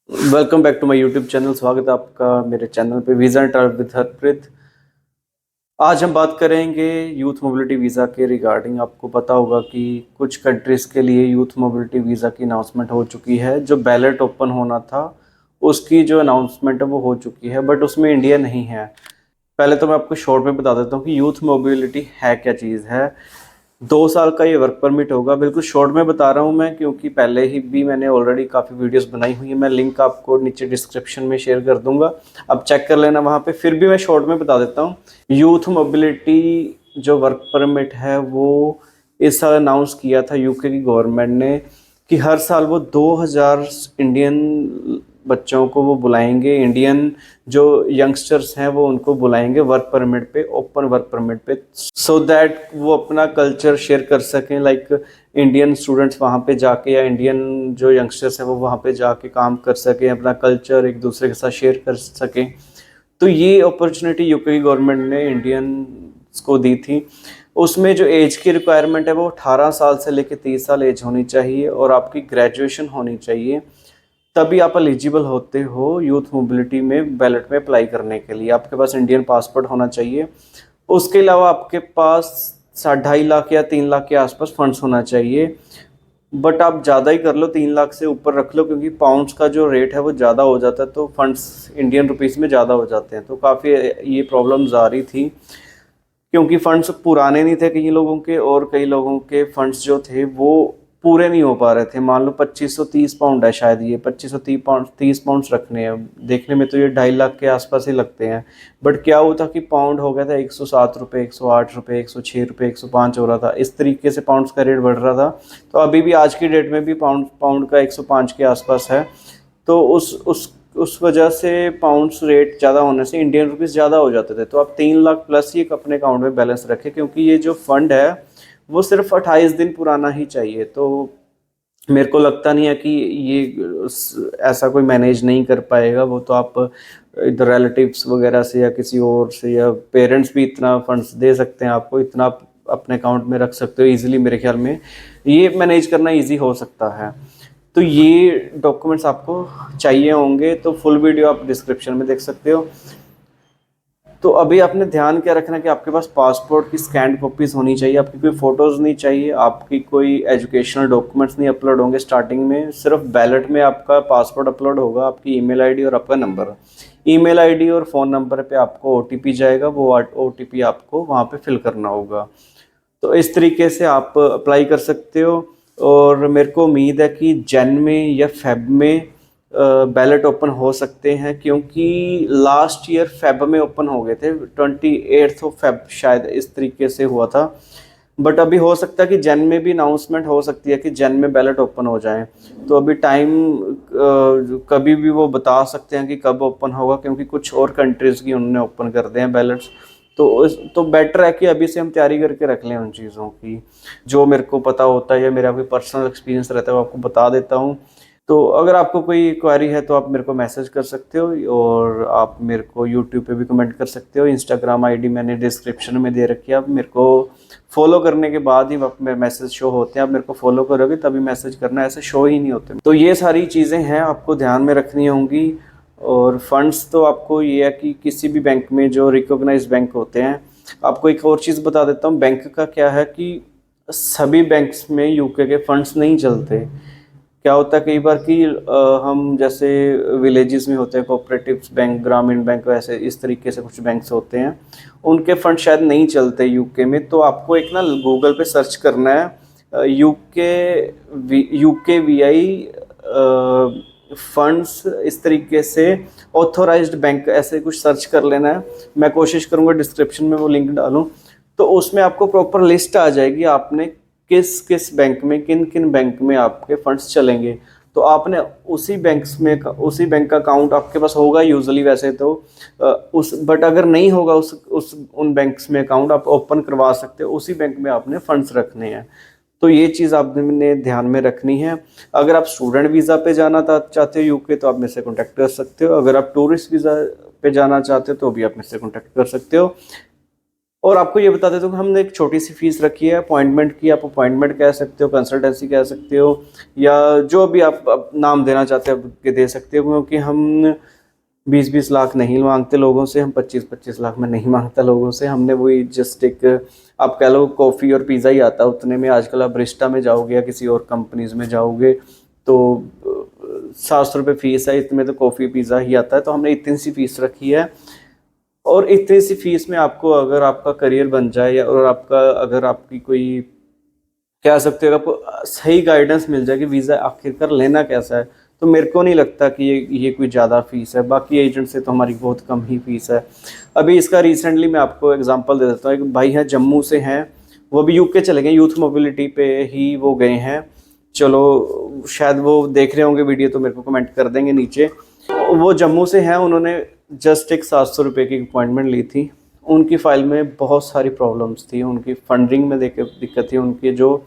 Welcome back to my YouTube channel. स्वागत है आपका मेरे चैनल पे visa and travel with Harpreet. आज हम बात करेंगे यूथ मोबिलिटी वीज़ा के रिगार्डिंग। आपको पता होगा कि कुछ कंट्रीज़ के लिए यूथ मोबिलिटी वीज़ा की अनाउंसमेंट हो चुकी है। जो बैलेट ओपन होना था उसकी जो अनाउंसमेंट है वो हो चुकी है, बट उसमें इंडिया नहीं है। पहले तो मैं आपको शॉर्ट में बता देता हूँ कि यूथ मोबिलिटी है क्या चीज़ है। 2 साल का ये वर्क परमिट होगा। बिल्कुल शॉर्ट में बता रहा हूँ मैं, क्योंकि पहले ही भी मैंने ऑलरेडी काफ़ी वीडियोस बनाई हुई है। मैं लिंक आपको नीचे डिस्क्रिप्शन में शेयर कर दूंगा, आप चेक कर लेना वहाँ पे। फिर भी मैं शॉर्ट में बता देता हूँ। यूथ मोबिलिटी जो वर्क परमिट है वो इस साल अनाउंस किया था यूके की गवर्नमेंट ने कि हर साल वो 2000 इंडियन बच्चों को वो बुलाएंगे। इंडियन जो यंगस्टर्स हैं वो उनको बुलाएंगे वर्क परमिट पे, ओपन वर्क परमिट पे, सो दैट वो अपना कल्चर शेयर कर सकें। लाइक इंडियन स्टूडेंट्स वहाँ पे जाके या इंडियन जो यंगस्टर्स हैं वो वहाँ पे जाके काम कर सकें, अपना कल्चर एक दूसरे के साथ शेयर कर सकें। तो ये अपॉर्चुनिटी यूके की गवर्नमेंट ने इंडियन को दी थी। उसमें जो एज की रिक्वायरमेंट है वो 18 साल से लेकर 30 साल एज होनी चाहिए और आपकी ग्रेजुएशन होनी चाहिए, तभी आप एलिजिबल होते हो यूथ मोबिलिटी में बैलेट में अप्लाई करने के लिए। आपके पास इंडियन पासपोर्ट होना चाहिए। उसके अलावा आपके पास 2.5 लाख या 3 लाख के आसपास फंड्स होना चाहिए। बट आप ज़्यादा ही कर लो, 3 लाख से ऊपर रख लो, क्योंकि पाउंड्स का जो रेट है वो ज़्यादा हो जाता है, तो फंड्स इंडियन रुपीस में ज़्यादा हो जाते हैं। तो काफ़ी ये प्रॉब्लम्स आ रही थी, क्योंकि फंड्स पुराने नहीं थे कई लोगों के, और कई लोगों के फंड्स जो थे वो पूरे नहीं हो पा रहे थे। मान लो 2530 पाउंड है शायद, ये 2530 पाउंड 30 पाउंड्स रखने हैं। देखने में तो ये 2.5 लाख के आसपास ही लगते हैं, बट क्या हुआ था कि पाउंड हो गया था 107 रुपये, 108 रुपये, 106 रुपये, 105 हो रहा था। इस तरीके से पाउंड्स का रेट बढ़ रहा था। तो अभी भी आज की डेट में भी पाउंड का 105 के आसपास है। तो उस वजह से पाउंड्स रेट ज़्यादा होने से इंडियन रुपीस ज़्यादा हो जाते थे। तो आप 3 लाख प्लस ही अपने अकाउंट में बैलेंस रखें, क्योंकि ये जो फंड है वो सिर्फ 28 दिन पुराना ही चाहिए। तो मेरे को लगता नहीं है कि ये ऐसा कोई मैनेज नहीं कर पाएगा। वो तो आप इधर रिलेटिव्स वगैरह से या किसी और से, या पेरेंट्स भी इतना फंड्स दे सकते हैं आपको, इतना आप अपने अकाउंट में रख सकते हो इजीली। मेरे ख्याल में ये मैनेज करना इजी हो सकता है। तो ये डॉक्यूमेंट्स आपको चाहिए होंगे, तो फुल वीडियो आप डिस्क्रिप्शन में देख सकते हो। तो अभी आपने ध्यान क्या रखना कि आपके पास पासपोर्ट की स्कैन कॉपीज होनी चाहिए, आपकी कोई फ़ोटोज़ नहीं चाहिए, आपकी कोई एजुकेशनल डॉक्यूमेंट्स नहीं अपलोड होंगे स्टार्टिंग में। सिर्फ बैलेट में आपका पासपोर्ट अपलोड होगा, आपकी ईमेल आईडी और आपका नंबर। ईमेल आईडी और फ़ोन नंबर पे आपको ओटीपी जाएगा, वो ओटीपी आपको वहाँ पे फिल करना होगा। तो इस तरीके से आप अप्लाई कर सकते हो। और मेरे को उम्मीद है कि जन में या फेब में बैलेट ओपन हो सकते हैं, क्योंकि लास्ट ईयर फेब में ओपन हो गए थे, 28 फेब शायद इस तरीके से हुआ था। बट अभी हो सकता है कि जन में भी अनाउंसमेंट हो सकती है कि जन में बैलेट ओपन हो जाए। तो अभी टाइम कभी भी वो बता सकते हैं कि कब ओपन होगा, क्योंकि कुछ और कंट्रीज़ की उन्होंने ओपन कर दिए हैं बैलेट्स। तो बेटर है कि अभी से हम तैयारी करके रख लें उन चीज़ों की। जो मेरे को पता होता है या मेरा कोई पर्सनल एक्सपीरियंस रहता है वो आपको बता देता हूँ। तो अगर आपको कोई क्वेरी है तो आप मेरे को मैसेज कर सकते हो, और आप मेरे को यूट्यूब पे भी कमेंट कर सकते हो। इंस्टाग्राम आईडी मैंने डिस्क्रिप्शन में दे रखी है। आप मेरे को फॉलो करने के बाद ही मेरे मैसेज शो होते हैं। आप मेरे को फॉलो करोगे तभी मैसेज करना, ऐसे शो ही नहीं होते। तो ये सारी चीज़ें हैं आपको ध्यान में रखनी होंगी। और फंड्स तो आपको ये है कि किसी भी बैंक में जो रिकॉग्नाइज बैंक होते हैं, आपको एक और चीज़ बता देता हूँ। बैंक का क्या है कि सभी बैंक्स में यूके के फंड्स नहीं चलते। क्या होता है कई बार कि हम जैसे विलेजेस में होते हैं कोऑपरेटिव्स बैंक, ग्रामीण बैंक, वैसे इस तरीके से कुछ बैंक्स होते हैं, उनके फंड शायद नहीं चलते यूके में। तो आपको एक ना गूगल पे सर्च करना है यूके वीआई फंड्स, इस तरीके से ऑथोराइज्ड बैंक, ऐसे कुछ सर्च कर लेना है। मैं कोशिश करूँगा डिस्क्रिप्शन में वो लिंक डालूँ, तो उसमें आपको प्रॉपर लिस्ट आ जाएगी आपने किस किस बैंक में, किन किन बैंक में आपके फंड्स चलेंगे। तो आपने उसी बैंक का अकाउंट आपके पास होगा यूजुअली वैसे तो, बट अगर नहीं होगा उस उन बैंक्स में अकाउंट, आप ओपन करवा सकते हो। उसी बैंक में आपने फंड्स रखने हैं। तो ये चीज़ आपने ध्यान में रखनी है। अगर आप स्टूडेंट वीज़ा पे जाना चाहते हो यूके, तो आप मेरे से कॉन्टैक्ट कर सकते हो। अगर आप टूरिस्ट वीज़ा पे जाना चाहते हो तो भी आप मेरे से कॉन्टैक्ट कर सकते हो। और आपको ये बता देता हूँ कि हमने एक छोटी सी फीस रखी है अपॉइंटमेंट की। आप अपॉइंटमेंट कह सकते हो, कंसल्टेंसी कह सकते हो, या जो भी आप नाम देना चाहते हो के दे सकते हो, क्योंकि हम 20-20 लाख नहीं मांगते लोगों से, हम 25-25 लाख में नहीं मांगता लोगों से। हमने वही जस्ट एक, आप कह लो कॉफ़ी और पिज़्ज़ा ही आता है उतने में। आजकल आप रिश्ता में जाओगे या किसी और कंपनीज में जाओगे तो 700 रुपये फ़ीस है, इतने में तो कॉफ़ी पिज़्ज़ा ही आता है। तो हमने इतनी सी फ़ीस रखी है, और इतनी सी फीस में आपको अगर आपका करियर बन जाए, या और आपका अगर आपकी कोई कह सकते हो आपको सही गाइडेंस मिल जाए कि वीज़ा आखिरकार लेना कैसा है, तो मेरे को नहीं लगता कि ये कोई ज़्यादा फीस है। बाकी एजेंट से तो हमारी बहुत कम ही फीस है। अभी इसका रिसेंटली मैं आपको एग्जांपल दे देता हूँ। एक भाई हैं जम्मू से हैं, वो भी यूके चले गए, यूथ मोबिलिटी पे ही वो गए हैं। चलो शायद वो देख रहे होंगे वीडियो, तो मेरे को कमेंट कर देंगे नीचे। वो जम्मू से हैं, उन्होंने जस्ट एक 700 रुपये की अपॉइंटमेंट ली थी। उनकी फ़ाइल में बहुत सारी प्रॉब्लम्स थी, उनकी फंडिंग में दिक्कत थी, उनके जो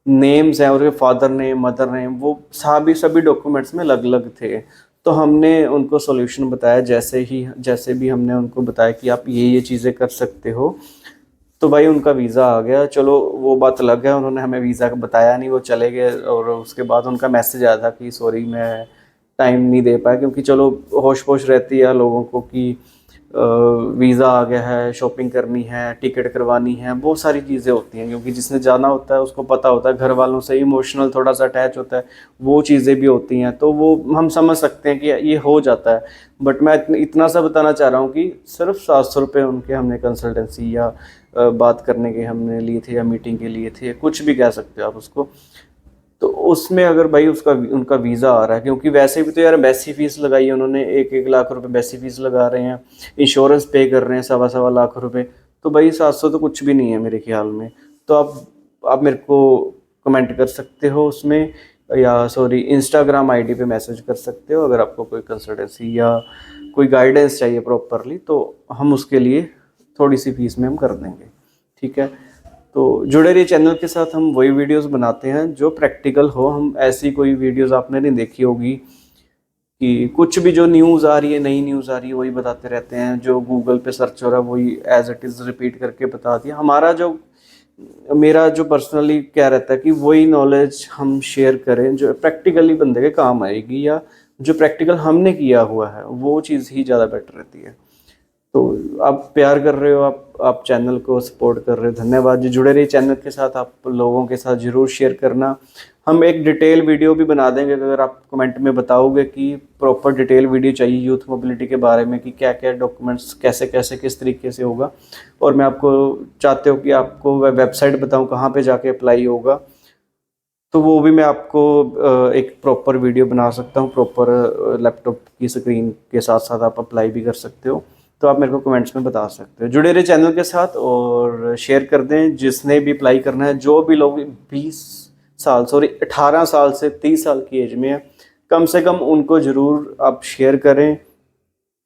नेम्स हैं, उनके फादर नेम, मदर नेम, वो सभी डॉक्यूमेंट्स में अलग अलग थे। तो हमने उनको सॉल्यूशन बताया, जैसे भी हमने उनको बताया कि आप ये चीज़ें कर सकते हो, तो भाई उनका वीज़ा आ गया। चलो वो बात अलग है, उन्होंने हमें वीज़ा का बताया नहीं, वो चले गए। और उसके बाद उनका मैसेज आया था कि सॉरी मैं टाइम नहीं दे पाया, क्योंकि चलो होश पोश रहती है लोगों को कि वीज़ा आ गया है, शॉपिंग करनी है, टिकट करवानी है, बहुत सारी चीज़ें होती हैं। क्योंकि जिसने जाना होता है उसको पता होता है, घर वालों से इमोशनल थोड़ा सा अटैच होता है, वो चीज़ें भी होती हैं। तो वो हम समझ सकते हैं कि ये हो जाता है। बट मैं इतना सा बताना चाह रहा हूँ कि सिर्फ 700 रुपये उनके हमने कंसल्टेंसी या बात करने के हमने लिए थे, या मीटिंग के लिए थे, कुछ भी कह सकते हो आप उसको। तो उसमें अगर भाई उनका वीज़ा आ रहा है, क्योंकि वैसे भी तो यार वैसी फीस लगाई है उन्होंने, 1-1 लाख रुपए वैसी फीस लगा रहे हैं, इंश्योरेंस पे कर रहे हैं 1.25 लाख रुपए। तो भाई 700 तो कुछ भी नहीं है मेरे ख्याल में। तो आप मेरे को कमेंट कर सकते हो उसमें, या सॉरी इंस्टाग्राम आईडी पे मैसेज कर सकते हो। अगर आपको कोई कंसल्टेंसी या कोई गाइडेंस चाहिए प्रॉपरली, तो हम उसके लिए थोड़ी सी फीस में हम कर देंगे, ठीक है। तो जुड़े रहिए चैनल के साथ, हम वही वीडियोस बनाते हैं जो प्रैक्टिकल हो। हम ऐसी कोई वीडियोस आपने नहीं देखी होगी कि कुछ भी जो न्यूज़ आ रही है, नई न्यूज़ आ रही है, वही बताते रहते हैं। जो गूगल पे सर्च हो रहा है वही एज इट इज़ रिपीट करके बता दिया। मेरा जो पर्सनली क्या रहता है कि वही नॉलेज हम शेयर करें जो प्रैक्टिकली बंदे के काम आएगी, या जो प्रैक्टिकल हमने किया हुआ है, वो चीज़ ही ज़्यादा बेटर रहती है। तो आप प्यार कर रहे हो, आप चैनल को सपोर्ट कर रहे हो, धन्यवाद जी। जुड़े रहिए चैनल के साथ, आप लोगों के साथ ज़रूर शेयर करना। हम एक डिटेल वीडियो भी बना देंगे अगर आप कमेंट में बताओगे कि प्रॉपर डिटेल वीडियो चाहिए यूथ मोबिलिटी के बारे में, कि क्या क्या डॉक्यूमेंट्स कैसे कैसे किस तरीके से होगा। और मैं आपको चाहते हो कि आपको वेबसाइट बताऊँ कहाँ पर जाके अप्लाई होगा, तो वो भी मैं आपको एक प्रॉपर वीडियो बना सकता हूँ। प्रॉपर लैपटॉप की स्क्रीन के साथ साथ आप अप्लाई भी कर सकते हो। तो आप मेरे को कमेंट्स में बता सकते हो। जुड़े रहे चैनल के साथ और शेयर कर दें जिसने भी अप्लाई करना है। जो भी लोग 18 साल से 30 साल की एज में है, कम से कम उनको ज़रूर आप शेयर करें।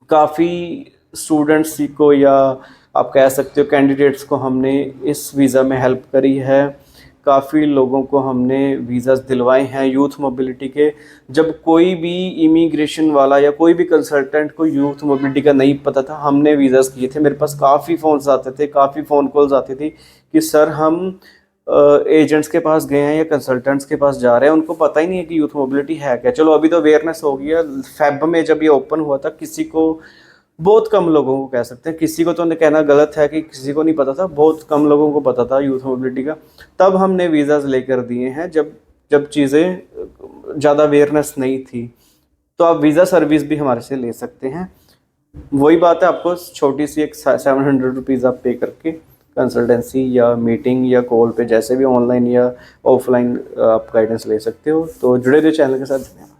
काफ़ी स्टूडेंट्स को, या आप कह सकते हो कैंडिडेट्स को, हमने इस वीज़ा में हेल्प करी है। काफ़ी लोगों को हमने वीज़ास दिलवाए हैं यूथ मोबिलिटी के। जब कोई भी इमिग्रेशन वाला या कोई भी कंसल्टेंट को यूथ मोबिलिटी का नहीं पता था, हमने वीज़ास किए थे। मेरे पास काफ़ी फ़ोन्स आते थे, काफ़ी फ़ोन कॉल्स आती थी कि सर हम एजेंट्स के पास गए हैं या कंसल्टेंट्स के पास जा रहे हैं, उनको पता ही नहीं है कि यूथ मोबिलिटी है क्या। चलो अभी तो अवेयरनेस हो गया। फेब में जब ये ओपन हुआ था, किसी को, बहुत कम लोगों को कह सकते हैं, किसी को तो कहना गलत है कि किसी को नहीं पता था, बहुत कम लोगों को पता था यूथ मोबिलिटी का। तब हमने वीज़ाज लेकर दिए हैं, जब जब चीज़ें ज़्यादा अवेयरनेस नहीं थी। तो आप वीज़ा सर्विस भी हमारे से ले सकते हैं। वही बात है, आपको छोटी सी एक 700 रुपीज़ आप पे करके कंसल्टेंसी या मीटिंग या कॉल पे, जैसे भी ऑनलाइन या ऑफलाइन, आप गाइडेंस ले सकते हो। तो जुड़े रहिए चैनल के साथ।